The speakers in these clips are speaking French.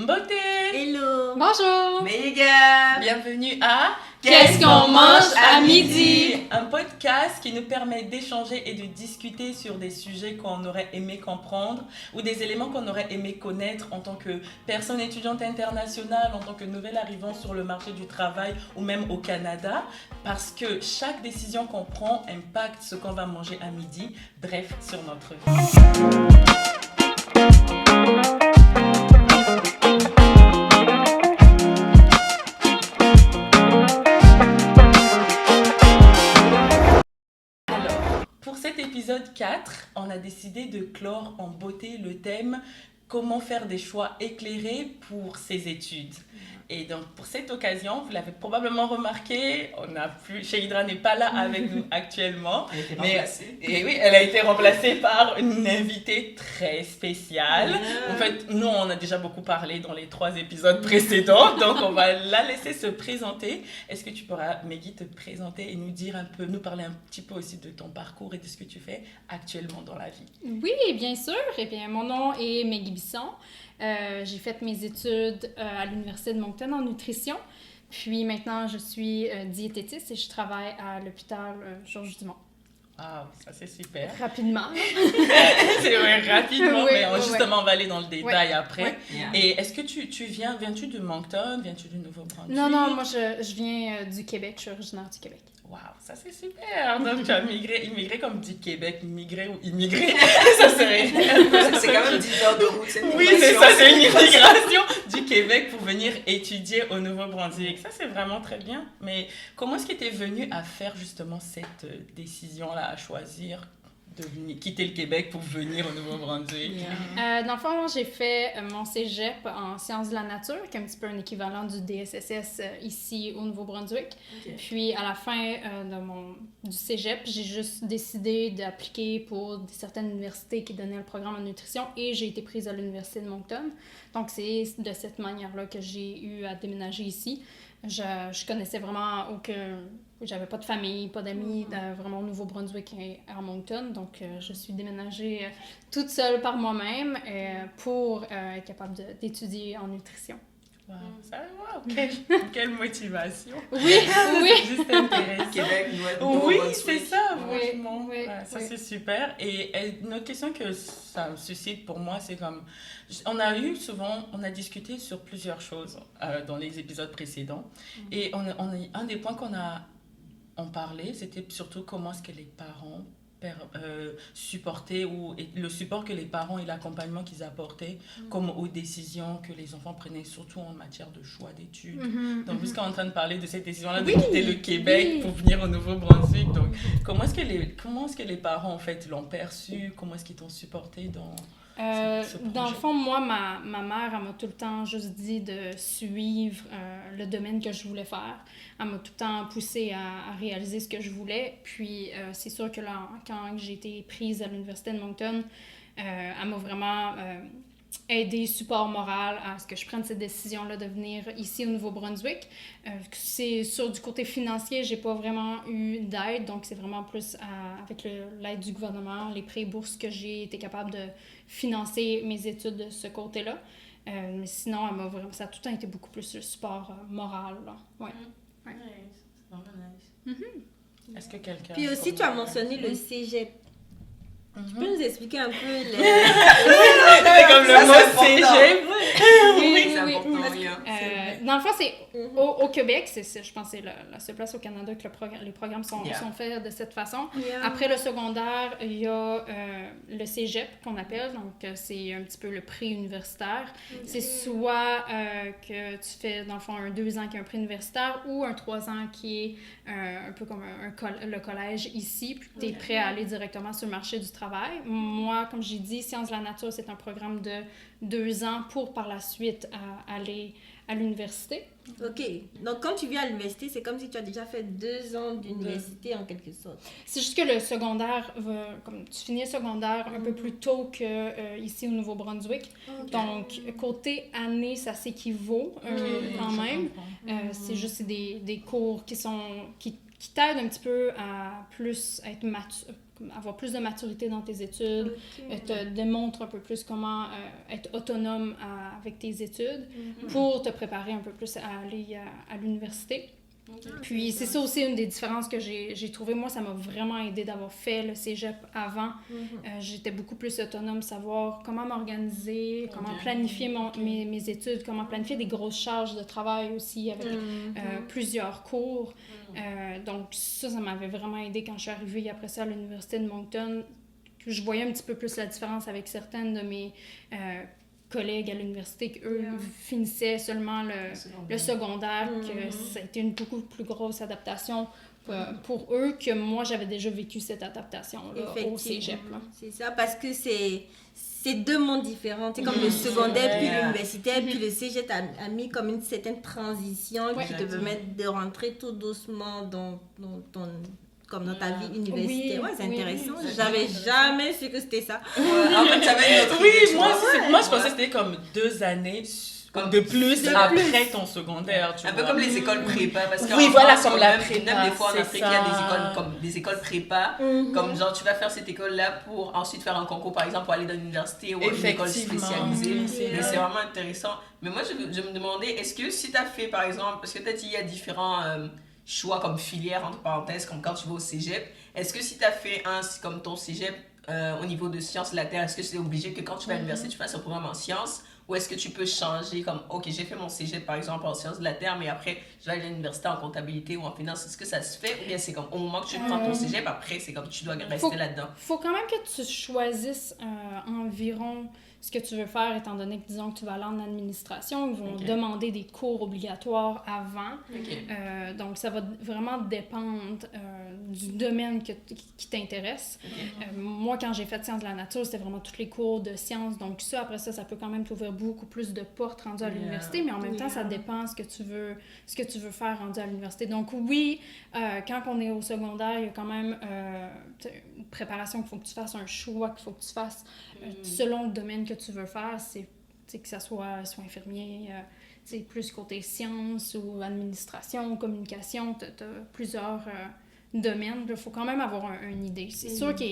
Mbote! Hello! Bonjour! Méga! Bienvenue à Qu'est-ce qu'on mange à midi? Un podcast qui nous permet d'échanger et de discuter sur des sujets qu'on aurait aimé comprendre ou des éléments qu'on aurait aimé connaître en tant que personne étudiante internationale, en tant que nouvel arrivant sur le marché du travail ou même au Canada, parce que chaque décision qu'on prend impacte ce qu'on va manger à midi, bref, sur notre vie. Pour cet épisode 4, on a décidé de clore en beauté le thème « Comment faire des choix éclairés pour ses études ?» Et donc, pour cette occasion, vous l'avez probablement remarqué, Shahidra n'est pas là avec nous actuellement. Elle a été remplacée. Et oui, elle a été remplacée par une invitée très spéciale. En fait, nous, on a déjà beaucoup parlé dans les 3 épisodes précédents, donc on va la laisser se présenter. Est-ce que tu pourras, Meggy, te présenter et nous dire un peu, nous parler un petit peu aussi de ton parcours et de ce que tu fais actuellement dans la vie? Oui, bien sûr. Eh bien, mon nom est Meggy Bisson. J'ai fait mes études à l'Université de Moncton en nutrition. Puis maintenant, je suis diététiste et je travaille à l'hôpital Georges Dumont. Ah, ça c'est super. Rapidement. C'est vrai, rapidement, Oui, mais oui, justement, on va aller dans le détail après. Oui. Yeah. Et est-ce que viens-tu de Moncton? Viens-tu du Nouveau-Brunswick? Non, moi je viens du Québec. Je suis originaire du Québec. Waouh, ça c'est super! Donc tu as immigré comme dit Québec, migré ou immigré, ça serait... C'est quand même 10 heures de route, c'est une Oui, c'est immigration. ça, c'est une immigration du Québec pour venir étudier au Nouveau-Brunswick. Ça, c'est vraiment très bien. Mais comment est-ce que tu es venu à faire justement cette décision-là, à choisir de quitter le Québec pour venir au Nouveau-Brunswick? Dans le fond, j'ai fait mon cégep en sciences de la nature, qui est un petit peu un équivalent du DSSS ici au Nouveau-Brunswick. Okay. Puis, à la fin du cégep, j'ai juste décidé d'appliquer pour certaines universités qui donnaient le programme en nutrition et j'ai été prise à l'Université de Moncton. Donc, c'est de cette manière-là que j'ai eu à déménager ici. Je connaissais vraiment j'avais pas de famille, pas d'amis, vraiment au Nouveau-Brunswick et à Moncton. Donc, je suis déménagée toute seule par moi-même pour être capable d'étudier en nutrition. Wow, quelle motivation! Oui. C'est juste intéressant. Québec, Oui, c'est ça, franchement. Oui, Ça, oui. c'est super. Et une autre question que ça me suscite pour moi, c'est comme... On a discuté sur plusieurs choses dans les épisodes précédents. Et un des points on parlait, c'était surtout comment est-ce que les parents supporter le support que les parents et l'accompagnement qu'ils apportaient comme aux décisions que les enfants prenaient, surtout en matière de choix d'études. Donc, puisqu'on est en train de parler de cette décision-là de quitter le Québec pour venir au Nouveau-Brunswick, donc comment est-ce que les parents en fait l'ont perçu, comment est-ce qu'ils t'ont supporté dans dans le fond, moi, ma mère, elle m'a tout le temps juste dit de suivre le domaine que je voulais faire. Elle m'a tout le temps poussée à réaliser ce que je voulais. Puis, c'est sûr que là, quand j'ai été prise à l'Université de Moncton, elle m'a vraiment aidé, support moral à ce que je prenne cette décision-là de venir ici au Nouveau-Brunswick. C'est sûr, du côté financier, j'ai pas vraiment eu d'aide, donc c'est vraiment plus avec l'aide du gouvernement, les prêts bourses que j'ai été capable de financer mes études de ce côté-là. Mais sinon, ça a tout le temps été beaucoup plus le support moral. Là. Ouais. Ouais. C'est vraiment nice. Est-ce que quelqu'un... Puis aussi, tu as mentionné le cégep. Tu peux nous expliquer un peu C'est comme le mot cégep. Oui, c'est important. Dans le fond, c'est au Québec, je pense que c'est la seule place au Canada que les programmes sont faits de cette façon. Yeah. Après le secondaire, il y a le cégep qu'on appelle, donc c'est un petit peu le pré-universitaire. C'est soit que tu fais, dans le fond, un 2 ans qui est un pré-universitaire ou un 3 ans qui est un peu comme le collège ici, puis tu es prêt à aller directement sur le marché du travail. Moi, comme j'ai dit, Sciences de la nature, c'est un programme de 2 ans pour par la suite aller à l'université. Ok, donc quand tu viens à l'université, c'est comme si tu as déjà fait 2 ans d'université en quelque sorte. C'est juste que le secondaire, comme tu finis le secondaire un peu plus tôt qu'ici au Nouveau-Brunswick. Okay. Donc, côté année, ça s'équivaut quand même. C'est juste des cours qui t'aident un petit peu à plus être avoir plus de maturité dans tes études, te démontre un peu plus comment être autonome avec tes études pour te préparer un peu plus à aller à l'université. Puis c'est ça aussi une des différences que j'ai trouvé. Moi, ça m'a vraiment aidé d'avoir fait le cégep avant. J'étais beaucoup plus autonome, savoir comment m'organiser, comment planifier mes études, comment planifier des grosses charges de travail aussi avec plusieurs cours. Donc ça m'avait vraiment aidé quand je suis arrivée après ça à l'université de Moncton. Je voyais un petit peu plus la différence avec certaines de mes collègues à l'université qu'eux finissaient seulement le secondaire, que ça a été une beaucoup plus grosse adaptation pour eux que moi, j'avais déjà vécu cette adaptation-là au cégep. C'est ça, parce que c'est deux mondes différents. C'est comme le secondaire, puis l'universitaire, puis le cégep a mis comme une certaine transition qui te permet de rentrer tout doucement dans ton... comme dans ta vie universitaire. C'est intéressant. J'avais jamais su que c'était ça. En fait, ça va être Oui, moi, je pensais que c'était comme 2 années de plus après ton secondaire. Tu un vois. peu comme les écoles prépa. Parce que oui, voilà, comme la prépa. Même des fois en c'est Afrique, il y a des écoles comme des écoles prépa. Comme genre, tu vas faire cette école-là pour ensuite faire un concours, par exemple, pour aller dans l'université ou une école spécialisée. Mais c'est vraiment intéressant. Mais moi, je me demandais, est-ce que si tu as fait, par exemple, parce que tu as dit il y a différents choix comme filière, entre parenthèses, comme quand tu vas au cégep, est-ce que si tu as fait comme ton cégep au niveau de sciences de la Terre, est-ce que c'est obligé que quand tu vas à l'université, tu fasses un programme en sciences, ou est-ce que tu peux changer comme, ok, j'ai fait mon cégep par exemple en sciences de la Terre, mais après je vais à l'université en comptabilité ou en finance, est-ce que ça se fait, ou bien c'est comme au moment que tu prends ton cégep, après c'est comme tu dois rester là-dedans? Faut quand même que tu choisisses environ ce que tu veux faire, étant donné que, disons, que tu vas aller en administration, ils vont demander des cours obligatoires avant. Donc, ça va vraiment dépendre du domaine qui t'intéresse. Moi, quand j'ai fait sciences de la nature, c'était vraiment tous les cours de sciences. Donc, après ça peut quand même t'ouvrir beaucoup plus de portes rendues à l'université, mais en même temps, ça dépend ce que tu veux faire rendu à l'université. Donc, oui, quand on est au secondaire, il y a quand même une préparation qu'il faut que tu fasses, un choix qu'il faut que tu fasses selon le domaine que tu veux faire, c'est que ça soit infirmier, plus côté sciences ou administration, communication, tu as plusieurs domaines. Il faut quand même avoir une idée. C'est sûr que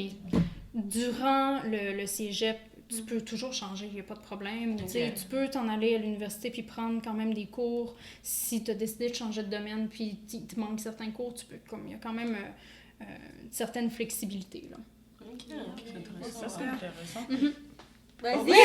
durant le cégep, tu peux toujours changer, il n'y a pas de problème. Tu peux t'en aller à l'université puis prendre quand même des cours. Si tu as décidé de changer de domaine puis il te manque certains cours, il y a quand même une certaine flexibilité. Là. Ça, c'est intéressant. Vas-y. Moi,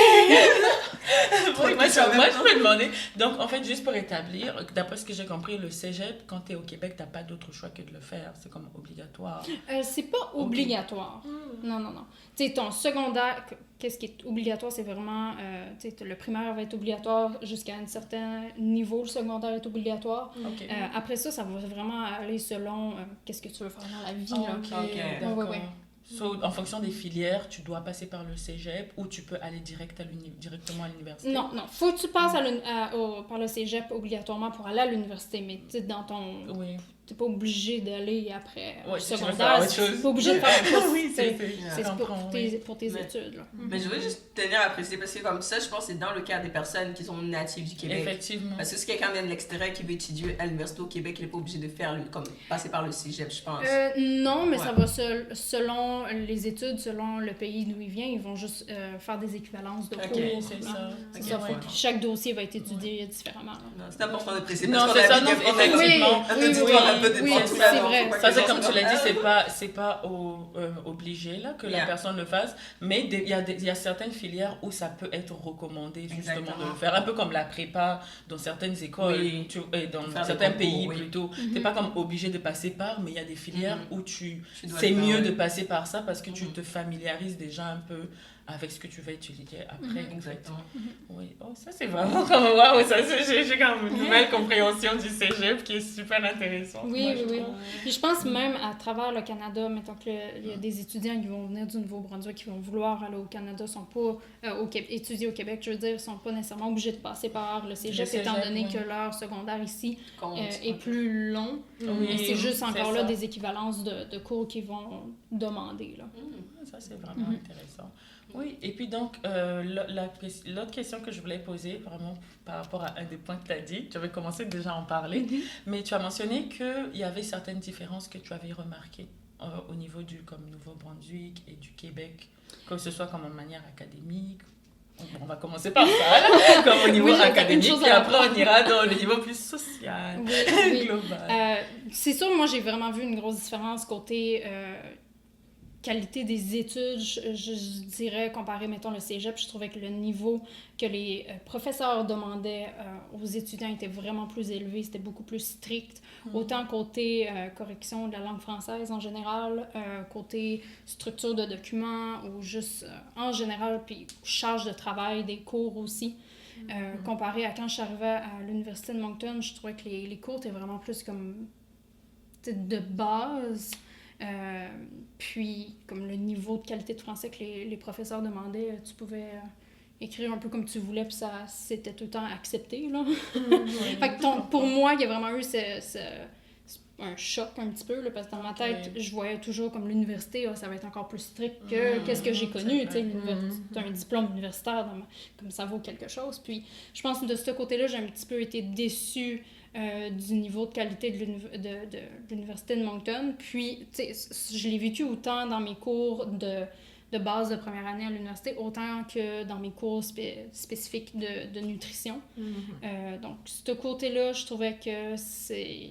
je me demandais. Donc, en fait, juste pour établir, d'après ce que j'ai compris, le cégep, quand tu es au Québec, tu n'as pas d'autre choix que de le faire. C'est comme obligatoire. C'est pas obligatoire. Non. Tu sais, ton secondaire, qu'est-ce qui est obligatoire, c'est vraiment... le primaire va être obligatoire jusqu'à un certain niveau. Le secondaire est obligatoire. Après ça va vraiment aller selon qu'est-ce que tu veux faire dans la vie. D'accord. So, en fonction des filières, tu dois passer par le cégep ou tu peux aller directement à l'université? Non. Faut que tu passes par le cégep obligatoirement pour aller à l'université, mais tu sais, dans ton... T'es pas obligé d'aller après au secondaire. T'es pas obligé de faire un cours. C'est pour tes études. Là. Mais je veux juste tenir à préciser, parce que comme ça, je pense que c'est dans le cas des personnes qui sont natives du Québec. Effectivement. Parce que si quelqu'un vient de l'extérieur qui veut étudier à l'université au Québec, il n'est pas obligé de faire passer par le cégep, je pense. Non, mais ça va selon les études, selon le pays d'où il vient, ils vont juste faire des équivalences de cours. C'est ça. Chaque dossier va être étudié différemment. C'est important de préciser. Non, c'est ça, effectivement. Oui, c'est vrai. Ça, c'est comme tu l'as dit, c'est pas obligé là, que la personne le fasse, mais il y a certaines filières où ça peut être recommandé justement de le faire, un peu comme la prépa dans certaines écoles, dans certains pays plutôt. T'es pas comme obligé de passer par, mais il y a des filières où c'est mieux de passer par ça parce que tu te familiarises déjà un peu avec ce que tu vas étudier après. Exactement. Oui, ça c'est vraiment comme waouh, j'ai comme une nouvelle compréhension du cégep qui est super intéressant. Oui. Puis je pense même à travers le Canada, mettons qu'il y a des étudiants qui vont venir du Nouveau-Brunswick qui vont vouloir aller au Canada, sont pas étudier au Québec, je veux dire, sont pas nécessairement obligés de passer par le cégep étant donné que leur secondaire ici est plus long. Mais c'est juste encore là des équivalences de cours qu'ils vont demander. Là. Ça c'est vraiment intéressant. Oui, et puis donc, l'autre question que je voulais poser, vraiment par rapport à un des points que tu as dit, tu avais commencé déjà à en parler, mais tu as mentionné qu'il y avait certaines différences que tu avais remarquées au niveau du comme Nouveau-Brunswick et du Québec, que ce soit comme en manière académique. On va commencer par ça, là, comme au niveau académique, et après on ira dans le niveau plus social, global. C'est sûr, moi j'ai vraiment vu une grosse différence côté qualité des études. Je dirais, comparé, mettons, le cégep, je trouvais que le niveau que les professeurs demandaient aux étudiants était vraiment plus élevé, c'était beaucoup plus strict. Autant côté correction de la langue française en général, côté structure de documents, ou juste en général, puis charge de travail, des cours aussi. Comparé à quand je suis arrivée à l'Université de Moncton, je trouvais que les cours étaient vraiment plus comme de base. Puis, comme le niveau de qualité de français que les professeurs demandaient, tu pouvais écrire un peu comme tu voulais, puis ça, c'était tout le temps accepté, là. Fait que pour moi, il y a vraiment eu un choc un petit peu, là, parce que dans ma tête, je voyais toujours comme l'université, ça va être encore plus strict que qu'est-ce que j'ai connu, tu sais, t'as un diplôme universitaire, comme ça vaut quelque chose. Puis, je pense que de ce côté-là, j'ai un petit peu été déçue du niveau de qualité de l'Université de Moncton. Puis, tu sais, je l'ai vécu autant dans mes cours de base de première année à l'université, autant que dans mes cours spécifiques de nutrition. Donc, ce côté-là, je trouvais que c'est...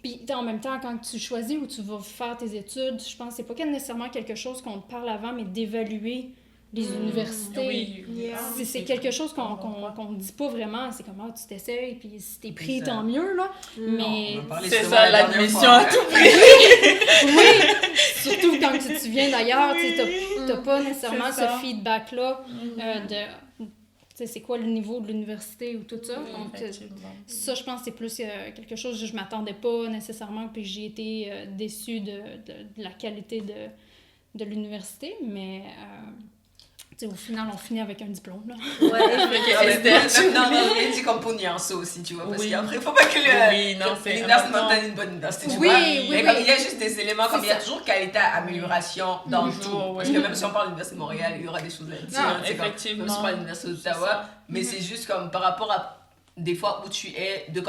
Puis, en même temps, quand tu choisis où tu vas faire tes études, je pense que c'est pas nécessairement quelque chose qu'on te parle avant, mais d'évaluer les universités. C'est quelque chose qu'on ne dit pas vraiment. C'est comme, tu t'essayes, puis si t'es pris, tant mieux, là. Mais c'est ça, l'admission à tout prix. Oui, surtout quand tu viens d'ailleurs, tu n'as pas nécessairement ce feedback-là de... c'est quoi le niveau de l'université ou tout ça. Donc, ça, je pense que c'est plus quelque chose que je ne m'attendais pas nécessairement, puis j'ai été déçue de la qualité de l'université, mais... au final, on finit avec un diplôme, là. Même dit comme pour nuancer aussi, tu vois, parce qu'après, il ne faut pas que l'université montagne une bonne université, tu vois. Mais comme il y a juste des éléments, comme il y a toujours qualité à amélioration dans tout. Parce que même si on parle de l'Université de Montréal, il y aura des choses à dire. Effectivement. Même si on parle de l'Université d'Ottawa, mais c'est juste comme par rapport à des fois où tu es, d'où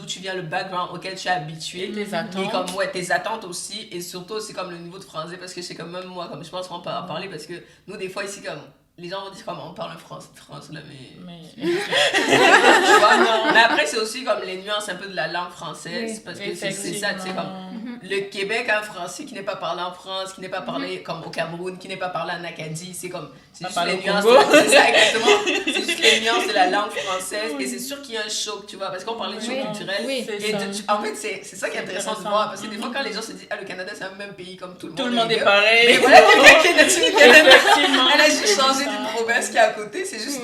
tu viens, le background auquel tu es habitué. Tes attentes. Et comme, tes attentes aussi. Et surtout, c'est comme le niveau de français, parce que c'est comme même moi, comme je pense qu'on peut en parler, parce que nous, des fois, ici, comme, les gens vont dire comme on parle français de France, là, mais... tu vois, mais après, c'est aussi comme les nuances un peu de la langue française, parce que c'est ça, tu sais, comme le Québec en français qui n'est pas parlé en France, qui n'est pas parlé comme au Cameroun, qui n'est pas parlé en Acadie, c'est comme, c'est juste les nuances, c'est ça exactement, c'est juste les nuances de la langue française, et c'est sûr qu'il y a un choc, tu vois, parce qu'on parlait de choc culturel, et en fait, c'est ça qui est intéressant de voir, parce que des fois, quand les gens se disent, le Canada, c'est un même pays comme tout le monde. Tout le monde est pareil. Mais voilà, quelqu'un qui est nationalité, elle a juste changé d'une province qui est à côté, c'est juste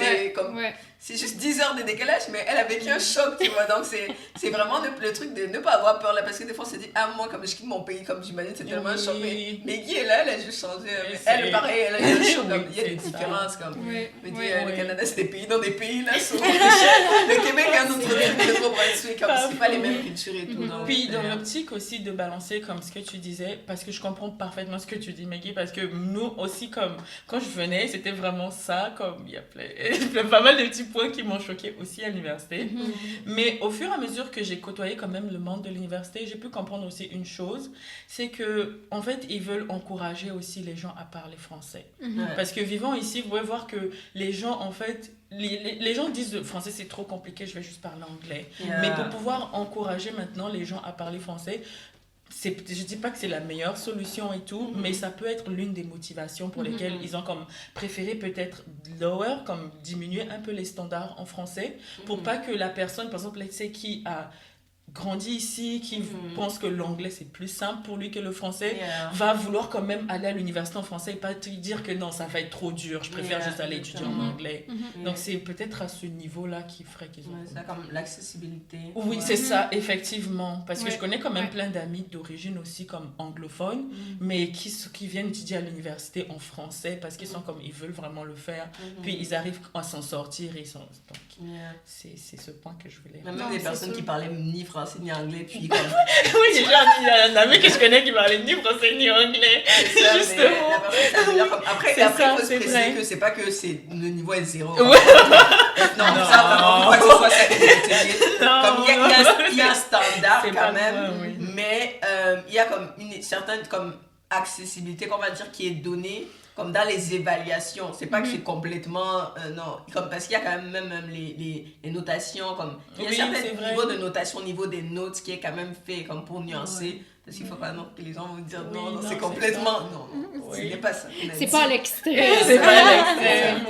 c'est juste 10 heures de décalage, mais elle a vécu un choc, tu vois. Donc, c'est vraiment le truc de ne pas avoir peur là, parce que des fois, on se dit, moi, comme je quitte mon pays, comme j'imagine, c'est tellement un choc. Mais Guy est là, elle a juste changé. Elle, pareil, elle a eu un choc. Il y a des différences, comme. Le Canada, c'est des pays dans des pays, là, sur le Québec, un autre truc, le Nouveau-Brunswick, comme c'est pas les mêmes cultures et tout. Puis, dans l'optique aussi de balancer, comme ce que tu disais, parce que je comprends parfaitement ce que tu dis, Maggie, parce que nous aussi, comme, quand je venais, c'était vraiment ça, comme, il y a pas mal de petits points qui m'ont choqué aussi à l'université. Mais au fur et à mesure que j'ai côtoyé quand même le monde de l'université, j'ai pu comprendre aussi une chose, c'est que en fait, ils veulent encourager aussi les gens à parler français. Parce que vivant ici, vous pouvez voir que les gens, en fait, les gens disent le français c'est trop compliqué, je vais juste parler anglais. Mais pour pouvoir encourager maintenant les gens à parler français, je dis pas que c'est la meilleure solution et tout, mais ça peut être l'une des motivations pour lesquelles ils ont comme préféré peut-être lower, comme diminuer un peu les standards en français, pour pas que la personne, par exemple, qui a grandi ici, qui pense que l'anglais c'est plus simple pour lui que le français, va vouloir quand même aller à l'université en français et pas te dire que non, ça va être trop dur, je préfère juste aller étudier en anglais. Donc c'est peut-être à ce niveau-là qui ferait qu'ils ont... c'est comme l'accessibilité. Oui, c'est ça, effectivement. Parce que je connais quand même plein d'amis d'origine aussi comme anglophones, mais qui viennent étudier à l'université en français parce qu'ils sont comme, ils veulent vraiment le faire, puis ils arrivent à s'en sortir et ils sont... Donc, c'est ce point que je voulais... Même des personnes qui parlaient ni français ni anglais, puis comme... oui, j'ai déjà dit à un ami que je connais qui parlait ni français ni anglais. C'est ça, justement. La personne s'améliore comme... Après, il faut se préciser que c'est pas que le niveau est zéro. Non, ça vraiment, pas que ce soit ça que j'ai retenu. Comme il y a un standard quand même, mais il il y a comme une certaine comme accessibilité qu'on va dire qui est donnée comme dans les évaluations. C'est pas que c'est complètement non, comme parce qu'il y a quand même les notations comme il y a certains niveaux de notation au niveau des notes qui est quand même fait comme pour nuancer. Parce qu'il ne faut pas non que les gens vont dire non, c'est complètement. Non, ce n'est pas ça. C'est pas à l'extrême. C'est pas à l'extrême.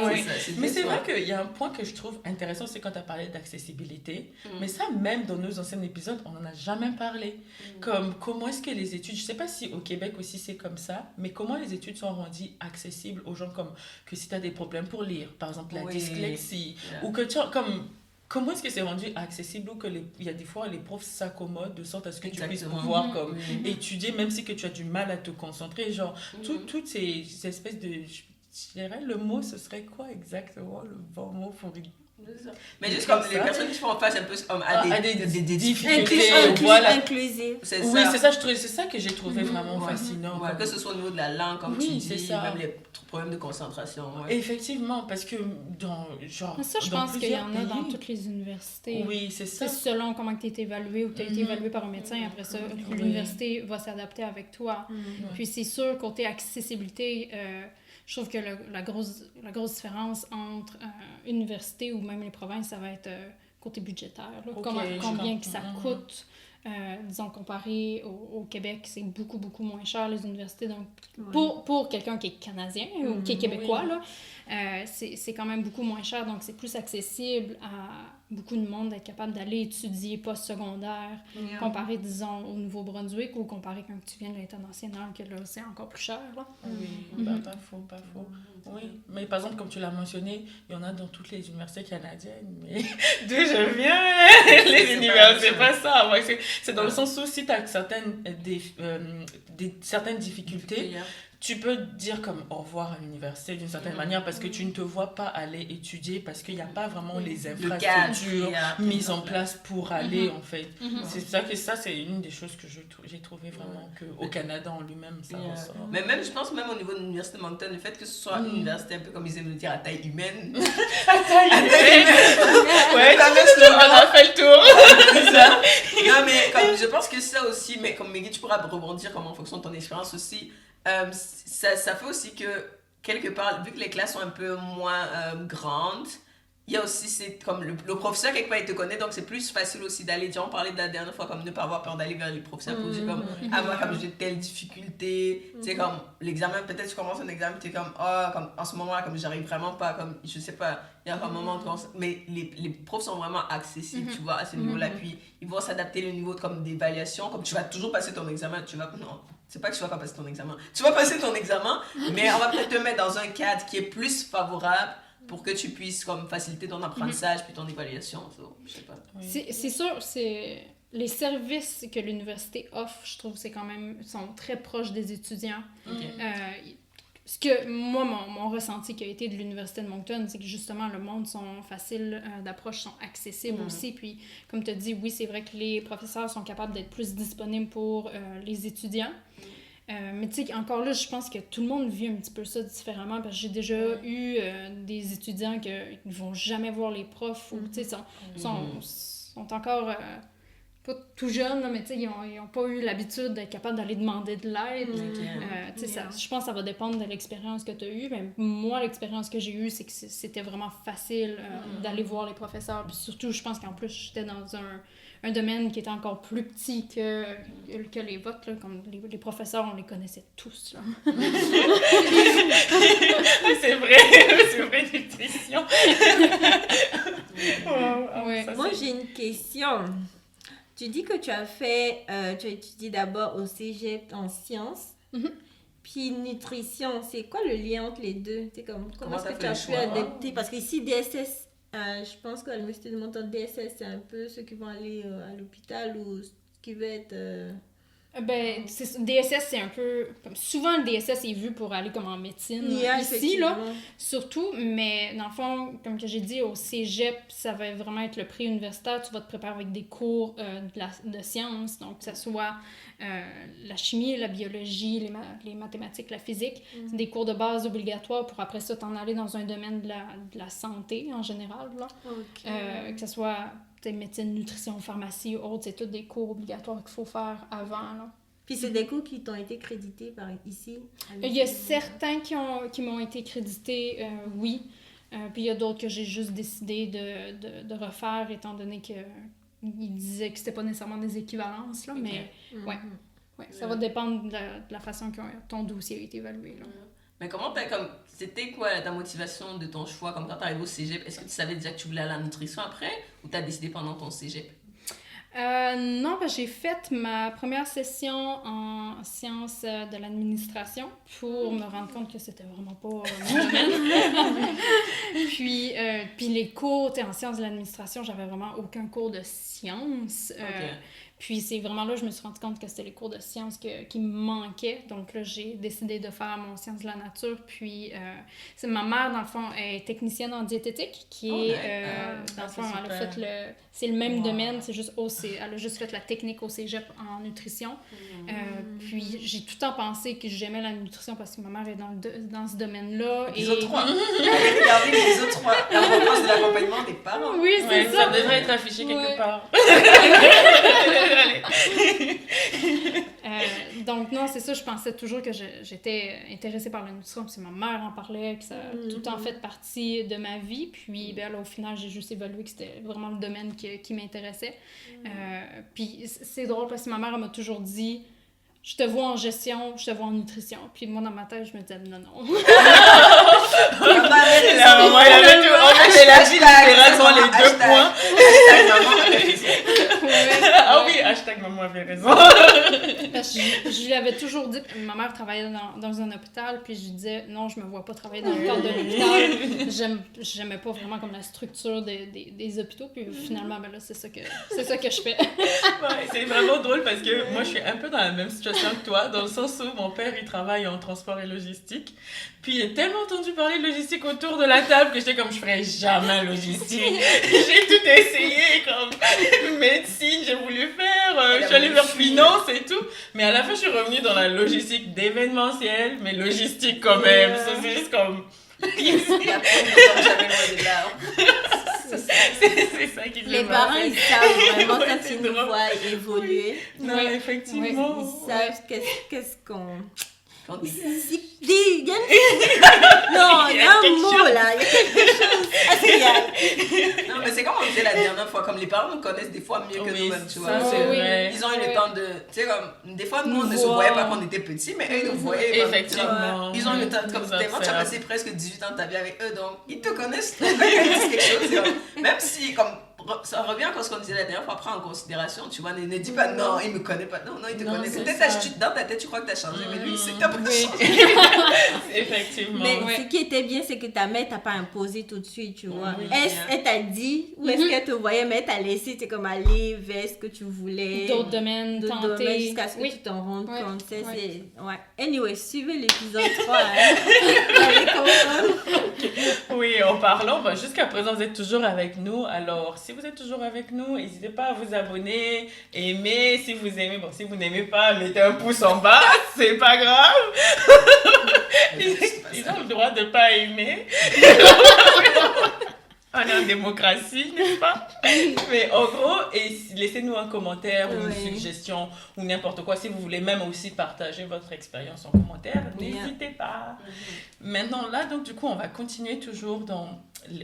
Mais c'est vrai qu'il y a un point que je trouve intéressant, c'est quand tu as parlé d'accessibilité. Mais ça, même dans nos anciens épisodes, on n'en a jamais parlé. Comme comment est-ce que les études, je ne sais pas si au Québec aussi c'est comme ça, mais comment les études sont rendues accessibles aux gens, comme que si tu as des problèmes pour lire, par exemple la dyslexie, ou que tu as comme. Comment est-ce que c'est rendu accessible ou il y a des fois les profs s'accommodent de sorte à ce que tu puisses pouvoir comme étudier même si que tu as du mal à te concentrer, genre toutes ces espèces de, je dirais le mot ce serait quoi exactement le bon mot pour mais juste comme les personnes qui font face un peu comme à des difficultés inclusives. Oui, c'est ça, c'est ça que j'ai trouvé vraiment fascinant. Que ce soit au niveau de la langue, comme tu dis, même les problèmes de concentration. Effectivement, parce que ça, je pense qu'il y en a dans toutes les universités. Oui, c'est ça. C'est selon comment tu es évalué ou tu as été évalué par un médecin. Après ça, l'université va s'adapter avec toi. Puis c'est sûr, côté accessibilité, je trouve que la grosse différence entre université ou même les provinces, ça va être côté budgétaire. Combien que ça coûte. Disons, comparé au Québec, c'est beaucoup, beaucoup moins cher, les universités. Donc, pour quelqu'un qui est canadien ou qui est québécois, là, c'est quand même beaucoup moins cher. Donc, c'est plus accessible à beaucoup de monde d'être capable d'aller étudier post-secondaire, comparé, disons, au Nouveau-Brunswick ou comparé quand tu viens de l'international, que là, c'est encore plus cher. Là. Oui, pas faux. Oui, mais par exemple, comme tu l'as mentionné, il y en a dans toutes les universités canadiennes, mais d'où je viens, les universités, c'est pas ça. Ouais, c'est dans le sens où si tu as certaines difficultés, tu peux dire comme au revoir à l'université d'une certaine manière parce que tu ne te vois pas aller étudier parce qu'il n'y a pas vraiment les infrastructures mises en place pour aller en fait. C'est ça que c'est une des choses que j'ai trouvé vraiment qu'au Canada en lui-même ça ressort. Mais même je pense même au niveau de l'université de Moncton, le fait que ce soit une université un peu comme ils aiment le dire à taille humaine. À taille humaine. Ouais, on a fait le tour. C'est ça. Non mais comme je pense que ça aussi, mais comme Meggy tu pourras rebondir comme en fonction de ton expérience aussi. Ça fait aussi que, quelque part, vu que les classes sont un peu moins grandes, il y a aussi, comme le professeur, quelque part, il te connaît, donc c'est plus facile aussi d'aller, on parlait de la dernière fois, comme ne pas avoir peur d'aller vers le professeur pour dire comme, moi, comme j'ai telle difficulté, tu sais, comme, l'examen, peut-être tu commences un examen, tu es comme, comme, en ce moment-là, comme, j'arrive vraiment pas, comme, je sais pas, il y a un moment, mais les profs sont vraiment accessibles, tu vois, à ce niveau-là, puis ils vont s'adapter au niveau, comme, d'évaluation, comme, tu vas toujours passer ton examen, non. C'est pas que tu vas pas passer ton examen. Tu vas passer ton examen, mais on va peut-être te mettre dans un cadre qui est plus favorable pour que tu puisses comme faciliter ton apprentissage puis ton évaluation. Je sais pas. C'est sûr, les services que l'université offre, je trouve, sont très proches des étudiants. Ce que moi, mon ressenti qui a été de l'Université de Moncton, c'est que justement, le monde sont faciles d'approche, sont accessibles aussi. Puis, comme tu as dit, oui, c'est vrai que les professeurs sont capables d'être plus disponibles pour les étudiants. Mais tu sais, encore là, je pense que tout le monde vit un petit peu ça différemment parce que j'ai déjà eu des étudiants qui ne vont jamais voir les profs ou, tu sais, sont encore... pas tout jeunes, là, mais ils n'ont pas eu l'habitude d'être capables d'aller demander de l'aide. Je pense que ça va dépendre de l'expérience que tu as eue. Mais moi, l'expérience que j'ai eue, c'est que c'était vraiment facile d'aller voir les professeurs. Puis surtout, je pense qu'en plus, j'étais dans un domaine qui était encore plus petit que les vôtres. Là, comme les professeurs, on les connaissait tous. Là. C'est vrai, nutrition. Moi, j'ai une question. Tu dis que tu as étudié d'abord au cégep en sciences, puis nutrition. C'est quoi le lien entre les deux? Comment est-ce que tu as pu adapter? Parce qu'ici, DSS, je pense qu'à l'Université de Moncton, DSS, c'est un peu ceux qui vont aller à l'hôpital ou ce qui va être... DSS, c'est un peu... Souvent, le DSS est vu pour aller comme en médecine ici, là, surtout. Mais dans le fond, comme que j'ai dit, au cégep, ça va vraiment être le pré-universitaire. Tu vas te préparer avec des cours de sciences, donc que ce soit la chimie, la biologie, les mathématiques, la physique. C'est des cours de base obligatoires pour après ça t'en aller dans un domaine de la santé en général, là. Que ce soit... médecine, nutrition, pharmacie, autres, c'est tous des cours obligatoires qu'il faut faire avant, là. Puis c'est des cours qui t'ont été crédités par ici? Il y a certains qui m'ont été crédités, oui. Puis il y a d'autres que j'ai juste décidé de refaire, étant donné qu'ils disaient que c'était pas nécessairement des équivalences, là, mais ouais, ça va dépendre de la façon que ton dossier a été évalué. Là. Mais c'était quoi ta motivation de ton choix, comme quand tu arrives au cégep? Est-ce que tu savais déjà que tu voulais aller à la nutrition après, ou tu as décidé pendant ton cégep? Non, j'ai fait ma première session en sciences de l'administration pour me rendre compte que c'était vraiment pas mon domaine. puis les cours, en sciences de l'administration, j'avais vraiment aucun cours de sciences. Puis c'est vraiment là que je me suis rendu compte que c'était les cours de sciences qui me manquaient. Donc là, j'ai décidé de faire mon sciences de la nature. Puis ma mère, dans le fond, est technicienne en diététique, qui est, dans le fond, elle a fait c'est le même domaine, c'est juste elle a juste fait la technique au cégep en nutrition. Puis j'ai tout le temps pensé que j'aimais la nutrition parce que ma mère est dans ce domaine-là. Les autres trois. Regardez les autres trois. La repense de l'accompagnement des parents. Oui, c'est ça. Ça devrait être affiché quelque part. Donc non, c'est ça, je pensais toujours que j'étais intéressée par la nutrition, parce que ma mère en parlait, que ça a tout le temps fait partie de ma vie, puis là, au final, j'ai juste évalué que c'était vraiment le domaine qui m'intéressait. Puis c'est drôle parce que ma mère, elle m'a toujours dit, je te vois en gestion, je te vois en nutrition. Puis moi, dans ma tête, je me disais, non. Elle a dit littéralement les deux points. Ah oui, hashtag maman avait raison. Parce que je lui avais toujours dit, ma mère travaillait dans un hôpital, puis je lui disais, non, je me vois pas travailler dans le cadre de l'hôpital. J'aimais pas vraiment comme la structure des hôpitaux, puis finalement, là, c'est ça que je fais. Ouais, c'est vraiment drôle parce que moi, je suis un peu dans la même situation que toi, dans le sens où mon père, il travaille en transport et logistique. Puis j'ai tellement entendu parler de logistique autour de la table que j'étais comme, je ferais jamais logistique. J'ai tout essayé, comme médecine, j'ai voulu faire, je suis allée vers finance et tout. Mais à la fin, je suis revenue dans la logistique d'événementiel, mais logistique quand même. Ça, c'est juste comme... C'est ça qui les parents, ils savent vraiment quand ils nous voient évoluer. Non, effectivement. Ils savent qu'est-ce qu'on... Non, il y a un mot là, il y a quelque chose. Non, mais c'est comme on disait la dernière fois, comme les parents nous connaissent des fois mieux que nous-mêmes, tu vois. Ils ont eu le temps de, tu sais, comme, des fois nous on ne se voyait pas quand on était petits, mais eux ils nous voyaient. Effectivement. Ils ont eu le temps, comme tellement tu as passé presque 18 ans de ta vie avec eux, donc ils te connaissent, ils disent quelque chose. Même si, comme, ça revient à ce qu'on disait la dernière fois, prends en considération, tu vois, ne dis pas non, il me connaît pas, non, il te connaît. Peut-être dans ta tête tu crois que tu as changé, mais lui c'est que tu n'as pas changé. Effectivement. Mais ce qui était bien, c'est que ta mère t'a pas imposé tout de suite, tu vois. Elle t'a dit, ou est-ce qu'elle te voyait, mais elle t'a laissé, c'est comme aller vers ce que tu voulais. D'autres domaines, tenter. Jusqu'à ce que tu t'en rendes compte. Ouais. Anyway, suivez l'épisode 3. Allez comprendre. Oui, en parlant, jusqu'à présent, vous êtes toujours avec nous. Alors, si vous êtes toujours avec nous, n'hésitez pas à vous abonner, aimer. Si vous aimez, si vous n'aimez pas, mettez un pouce en bas, c'est pas grave. Ils ont le droit de ne pas aimer. On est en démocratie, n'est-ce pas? Mais en gros, laissez-nous un commentaire ou une suggestion ou n'importe quoi. Si vous voulez même aussi partager votre expérience en commentaire, n'hésitez pas. Maintenant, là, donc, du coup, on va continuer toujours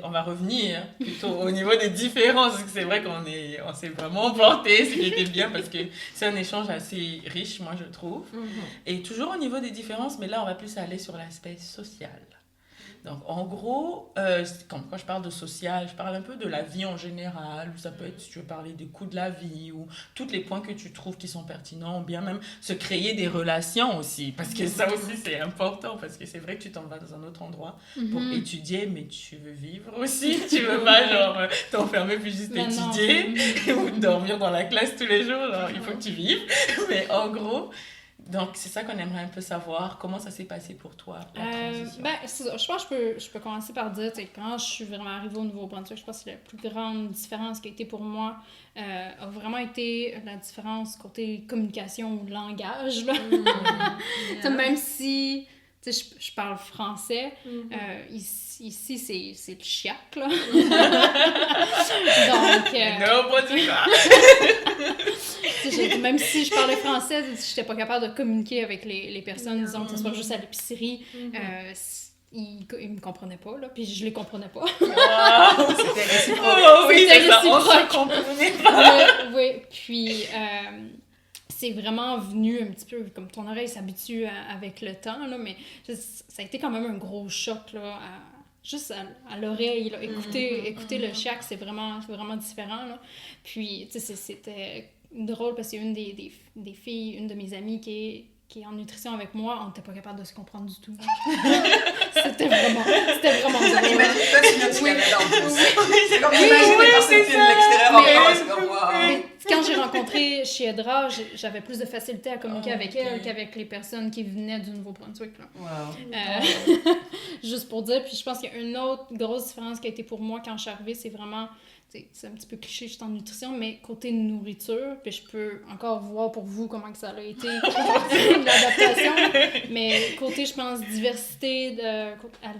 on va revenir plutôt au niveau des différences. Parce que c'est vrai qu'on s'est vraiment porté, ce qui était bien parce que c'est un échange assez riche, moi, je trouve. Et toujours au niveau des différences, mais là, on va plus aller sur l'aspect social. Donc, en gros, quand je parle de social, je parle un peu de la vie en général, ou ça peut être, si tu veux parler des coûts de la vie, ou tous les points que tu trouves qui sont pertinents, ou bien même se créer des relations aussi, parce que ça aussi, c'est important, parce que c'est vrai que tu t'en vas dans un autre endroit pour étudier, mais tu veux vivre aussi, tu veux pas, genre, t'enfermer puis juste étudier, ou dormir dans la classe tous les jours, genre, il faut que tu vives, mais en gros... Donc, c'est ça qu'on aimerait un peu savoir. Comment ça s'est passé pour toi, la transition? Je pense que je peux commencer par dire, quand je suis vraiment arrivée au Nouveau-Brunswick, je pense que la plus grande différence qui a été pour moi a vraiment été la différence côté communication ou langage. Là. Même si je parle français, ici c'est le chiac, là. Donc... Même si je parlais français, je n'étais pas capable de communiquer avec les personnes, disons que ce soit juste à l'épicerie. Ils me comprenaient pas, là, puis je les comprenais pas. C'était réciproque. Oui, C'était c'est ça, on réciproque. se comprenait pas. Oui, puis c'est vraiment venu un petit peu, comme ton oreille s'habitue avec le temps, là, mais ça a été quand même un gros choc, là, juste à l'oreille, là. Écouter le chiac, c'est vraiment différent, là. Puis, tu sais, c'était drôle parce qu'il y a une des filles, une de mes amies qui est en nutrition avec moi, on n'était pas capable de se comprendre du tout. C'était vraiment drôle. Imagine-toi si notre Canada en plus. C'est comme imaginer des personnes qui viennent de l'extérieur encore, c'est comme wow. Mais quand j'ai rencontré Chiedra, j'avais plus de facilité à communiquer avec elle qu'avec les personnes qui venaient du Nouveau-Brunswick. Là. Wow. Juste pour dire, puis je pense qu'il y a une autre grosse différence qui a été pour moi quand je suis arrivée, c'est vraiment, c'est un petit peu cliché, je suis en nutrition, mais côté nourriture, puis je peux encore voir pour vous comment que ça a été l'adaptation, mais côté, je pense, diversité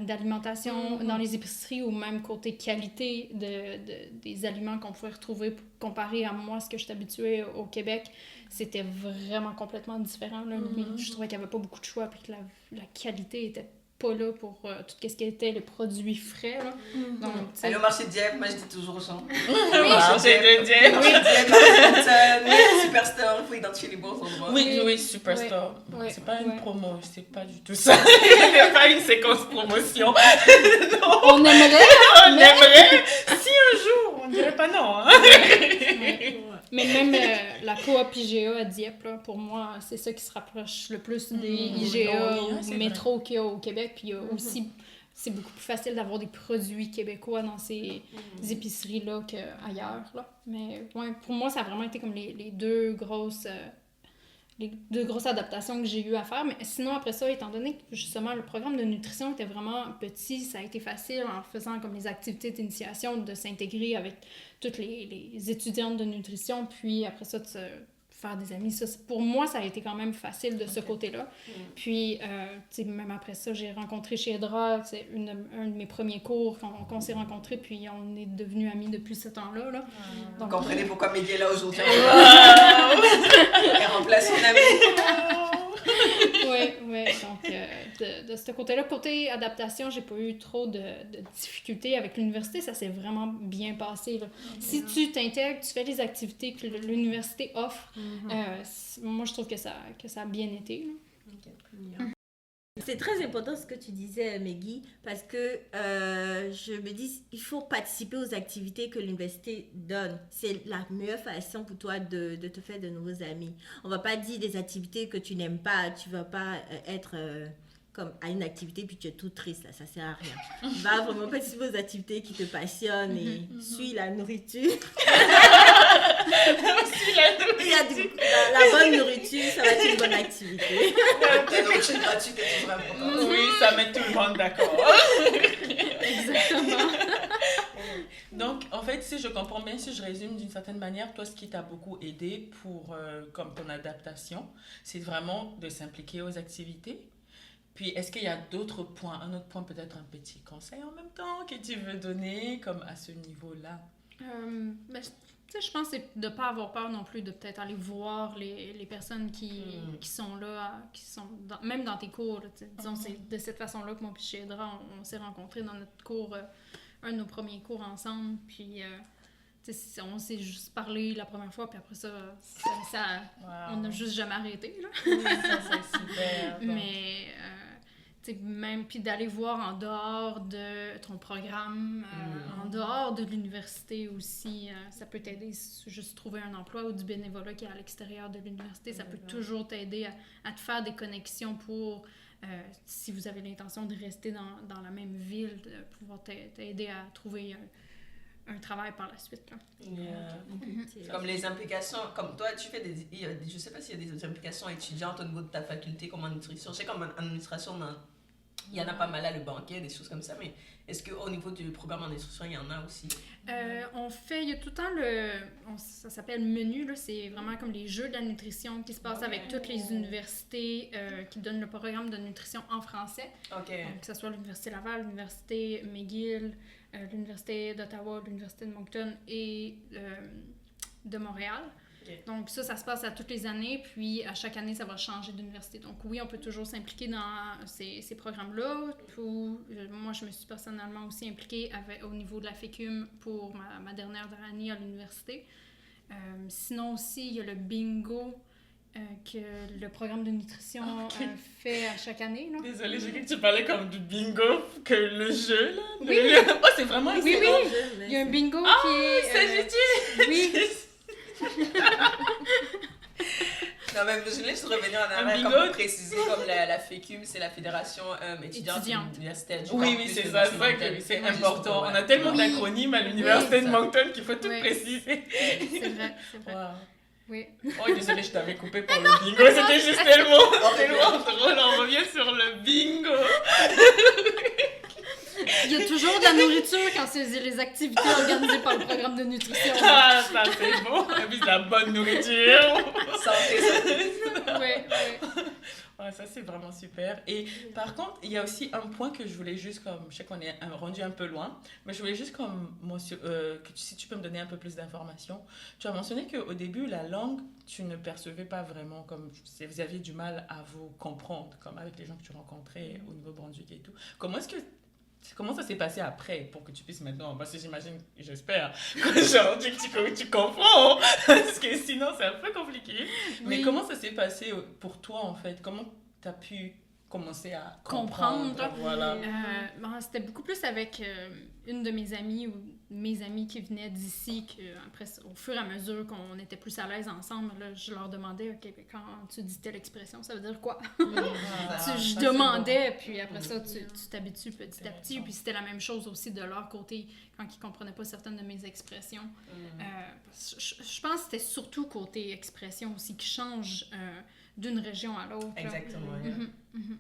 d'alimentation dans les épiceries ou même côté qualité des aliments qu'on pouvait retrouver comparé à moi, ce que je suis habituée au Québec, c'était vraiment complètement différent. Là. Je trouvais qu'il n'y avait pas beaucoup de choix puis que la qualité était pas là pour tout ce qui était les produits frais. Là. Donc, aller au marché de Dieppe, moi je dis toujours aux gens. Le marché de Dieppe. Oui, Dieppe, Superstore, il faut identifier les bons endroits. Oui, Superstore. Oui. C'est pas une promo, c'est pas du tout ça. C'est pas une séquence promotion. Non. On aimerait, On aimerait. Si un jour, on dirait pas non. Hein? Mais même la coop IGA à Dieppe, là, pour moi, c'est ça qui se rapproche le plus des IGA ou métro qu'il y a au Québec. Puis il y a aussi, c'est beaucoup plus facile d'avoir des produits québécois dans ces épiceries-là qu'ailleurs. Là. Mais ouais, pour moi, ça a vraiment été comme les deux grosses adaptations que j'ai eu à faire. Mais sinon, après ça, étant donné que justement le programme de nutrition était vraiment petit, ça a été facile en faisant comme les activités d'initiation de s'intégrer avec toutes les étudiantes de nutrition, puis après ça, de se faire des amis. Ça, pour moi, ça a été quand même facile de ce côté-là. Puis, tu sais, même après ça, j'ai rencontré Chiedra, c'est un de mes premiers cours qu'on s'est rencontrés, puis on est devenus amis depuis ce temps-là. Là. Donc, vous comprenez pourquoi Mehdi est là aujourd'hui. Elle remplace son ami. Oui. Donc, de ce côté-là, côté adaptation, j'ai pas eu trop de difficultés avec l'université. Ça s'est vraiment bien passé. Là. Si tu t'intègres, tu fais les activités que l'université offre, moi, je trouve que ça a bien été. C'est très important ce que tu disais, Meggy, parce que je me dis il faut participer aux activités que l'université donne. C'est la meilleure façon pour toi de te faire de nouveaux amis. On ne va pas dire des activités que tu n'aimes pas, tu ne vas pas être comme à une activité puis tu es tout triste, là, ça ne sert à rien. Va vraiment participer aux activités qui te passionnent et suis la nourriture. La bonne nourriture, ça va être une bonne activité. La nourriture gratuite est toujours importante. Oui, ça met tout le monde d'accord. Exactement. Donc, en fait, si je comprends bien, si je résume d'une certaine manière, toi, ce qui t'a beaucoup aidé pour comme ton adaptation, c'est vraiment de s'impliquer aux activités. Puis, est-ce qu'il y a d'autres points, un autre point, peut-être un petit conseil en même temps que tu veux donner, comme à ce niveau-là? Je pense que c'est de ne pas avoir peur non plus de peut-être aller voir les personnes qui sont là, qui sont même dans tes cours. Là, disons, c'est de cette façon-là que moi et Chiedra, on s'est rencontrés dans notre cours, un de nos premiers cours ensemble. Puis, on s'est juste parlé la première fois, puis après ça on n'a juste jamais arrêté. Là. Oui, ça, c'est super. Mais... même puis d'aller voir en dehors de ton programme, en dehors de l'université aussi, ça peut t'aider juste trouver un emploi ou du bénévolat qui est à l'extérieur de l'université, ça peut toujours t'aider à te faire des connexions pour, si vous avez l'intention de rester dans la même ville, de pouvoir t'aider à trouver un travail par la suite. Là. Comme les implications, comme toi, tu fais je sais pas s'il y a des implications étudiantes au niveau de ta faculté comme en nutrition. Je sais qu'en administration, il y en a pas mal à le banquet, des choses comme ça, mais est-ce qu'au niveau du programme en nutrition, il y en a aussi? Il y a tout le temps ça s'appelle menu, là, c'est vraiment comme les jeux de la nutrition qui se passent avec toutes les universités qui donnent le programme de nutrition en français. Donc, que ce soit l'Université Laval, l'Université McGill, l'Université d'Ottawa, l'Université de Moncton et de Montréal. Okay. Donc ça se passe à toutes les années, puis à chaque année, ça va changer d'université. Donc oui, on peut toujours s'impliquer dans ces programmes-là. Moi, je me suis personnellement aussi impliquée au niveau de la FECUM pour ma dernière année à l'université. Sinon aussi, il y a le bingo que le programme de nutrition fait à chaque année. Là. Désolée, j'ai cru que tu parlais comme du bingo, que le jeu, là. Oui. Oh, c'est vraiment oui, oui. Il y a un bingo qui est... c'est juste... Oui. Non, mais je voulais juste revenir en arrière, comme vous préciser, comme la FECUM, c'est la Fédération étudiante universitaire du Oui, c'est ça, c'est important. On a tellement d'acronymes à l'université de Moncton qu'il faut tout préciser. C'est vrai. Wow. Oui. Oh, désolée, je t'avais coupé pour le bingo. C'était juste tellement drôle. On revient sur le bingo. Il y a toujours de la nourriture quand c'est les activités organisées par le programme de nutrition. Ah, ça c'est bon. Et puis de la bonne nourriture. Santé. Oui. Ouais, ça c'est vraiment super. Et par contre, il y a aussi un point que je voulais juste comme, je sais qu'on est rendu un peu loin, mais je voulais juste comme, si tu peux me donner un peu plus d'informations. Tu as mentionné qu'au début, la langue, tu ne percevais pas vraiment comme, vous aviez du mal à vous comprendre, comme avec les gens que tu rencontrais au Nouveau-Brunswick et tout. Comment ça s'est passé après pour que tu puisses maintenant, parce que j'imagine, j'espère, que tu comprends, parce que sinon c'est un peu compliqué. Oui. Mais comment ça s'est passé pour toi en fait? Comment tu as pu commencer à comprendre? Voilà. C'était beaucoup plus avec une de mes amies ou mes amis qui venaient d'ici, après, au fur et à mesure qu'on était plus à l'aise ensemble, là, je leur demandais, OK, quand tu dis telle expression, ça veut dire quoi? Je demandais, puis après ça, tu t'habitues petit à petit. Puis c'était la même chose aussi de leur côté, quand ils ne comprenaient pas certaines de mes expressions. Je pense que c'était surtout côté expression aussi qui change d'une région à l'autre. Exactement.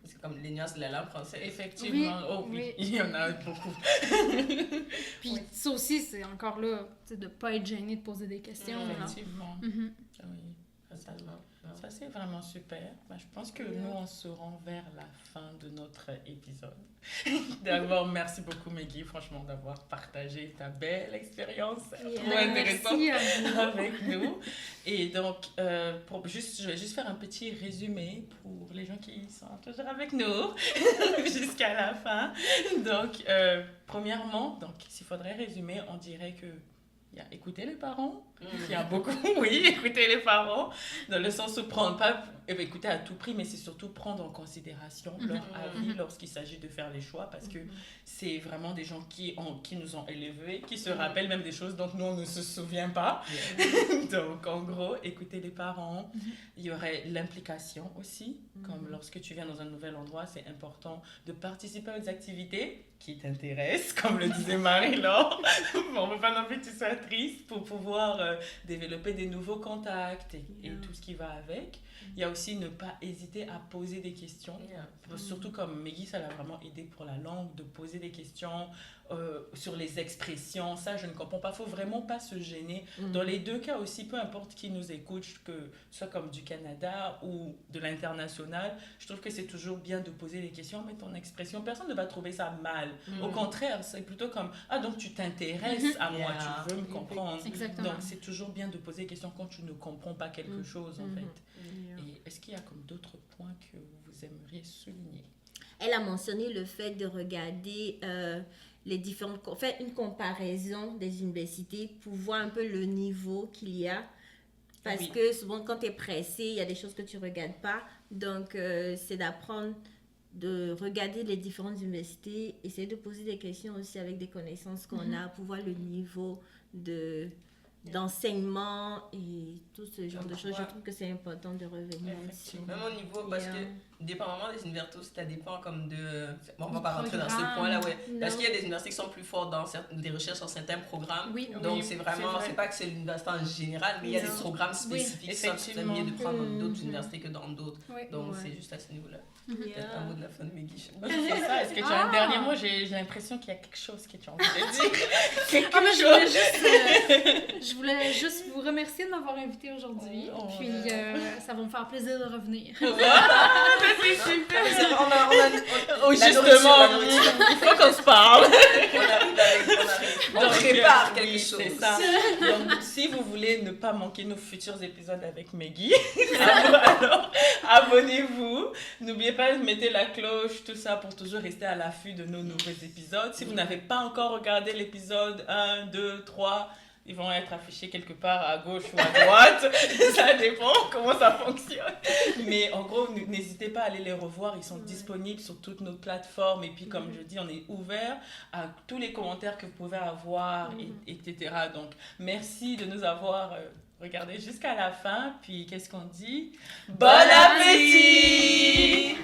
C'est comme les nuances de la langue française. Effectivement. Oui. Il y en a beaucoup. Puis ça aussi, c'est encore là, de ne pas être gêné de poser des questions. Effectivement. Oui, totalement. Ça, c'est vraiment super. Je pense que nous, on se rend vers la fin de notre épisode. D'abord, merci beaucoup, Meggy, franchement, d'avoir partagé ta belle expérience trop intéressante avec nous. Et donc, je vais juste faire un petit résumé pour les gens qui sont toujours avec nous jusqu'à la fin. Donc, premièrement, s'il faudrait résumer, on dirait que il y a écouter les parents, il y a beaucoup, écouter les parents, dans le sens où écouter à tout prix, mais c'est surtout prendre en considération leur avis lorsqu'il s'agit de faire les choix, parce que c'est vraiment des gens qui nous ont élevés, qui se rappellent même des choses dont nous, on ne se souvient pas. Donc, en gros, écouter les parents. Il y aurait l'implication aussi, comme lorsque tu viens dans un nouvel endroit, c'est important de participer aux activités qui t'intéressent, comme le disait Marie-Laure. On ne veut pas non plus que tu sois triste pour pouvoir développer des nouveaux contacts et tout ce qui va avec. Il y a aussi ne pas hésiter à poser des questions. Surtout comme Meggy, ça l'a vraiment aidé pour la langue, de poser des questions sur les expressions. Ça, je ne comprends pas. Il ne faut vraiment pas se gêner. Dans les deux cas aussi, peu importe qui nous écoute, que ce soit comme du Canada ou de l'international, je trouve que c'est toujours bien de poser des questions, mais ton expression, personne ne va trouver ça mal. Au contraire, c'est plutôt comme « Ah, donc tu t'intéresses à moi, tu veux me comprendre. » Donc, c'est toujours bien de poser des questions quand tu ne comprends pas quelque chose, en fait. Et est-ce qu'il y a comme d'autres points que vous aimeriez souligner? Elle a mentionné le fait de regarder les différentes... Faire une comparaison des universités pour voir un peu le niveau qu'il y a. Parce que souvent, quand tu es pressé, il y a des choses que tu ne regardes pas. Donc, c'est d'apprendre de regarder les différentes universités, essayer de poser des questions aussi avec des connaissances qu'on a pour voir le niveau d'enseignement et tout ce genre de choses. Je trouve que c'est important de revenir là-dessus. Même au niveau, parce que dépendamment des universités, ça dépend comme de... Bon, on va pas rentrer dans ce point-là, parce qu'il y a des universités qui sont plus fortes dans des recherches sur certains programmes. Donc, c'est vraiment... C'est pas que c'est l'université en général, mais il y a des programmes spécifiques. Ça, c'est mieux de prendre dans d'autres universités que dans d'autres. Donc, c'est juste à ce niveau-là. Peut-être un mot de la fin de Meggy. C'est ça. Est-ce que tu as un dernier mot? J'ai l'impression qu'il y a quelque chose que tu as envie de dire. Je voulais juste vous remercier de m'avoir invité aujourd'hui. Puis, ça va me faire plaisir de revenir. C'est super! Justement, il faut qu'on se parle. On prépare quelque chose. C'est ça. Donc, si vous voulez ne pas manquer nos futurs épisodes avec Meggy, alors abonnez-vous. N'oubliez pas de mettre la cloche, tout ça, pour toujours rester à l'affût de nos nouveaux épisodes. Si vous n'avez pas encore regardé l'épisode 1, 2, 3, ils vont être affichés quelque part à gauche ou à droite. Ça dépend comment ça fonctionne. Mais en gros, n'hésitez pas à aller les revoir. Ils sont disponibles sur toutes nos plateformes. Et puis, comme je dis, on est ouvert à tous les commentaires que vous pouvez avoir, etc. Donc, merci de nous avoir regardés jusqu'à la fin. Puis, qu'est-ce qu'on dit? Bon appétit!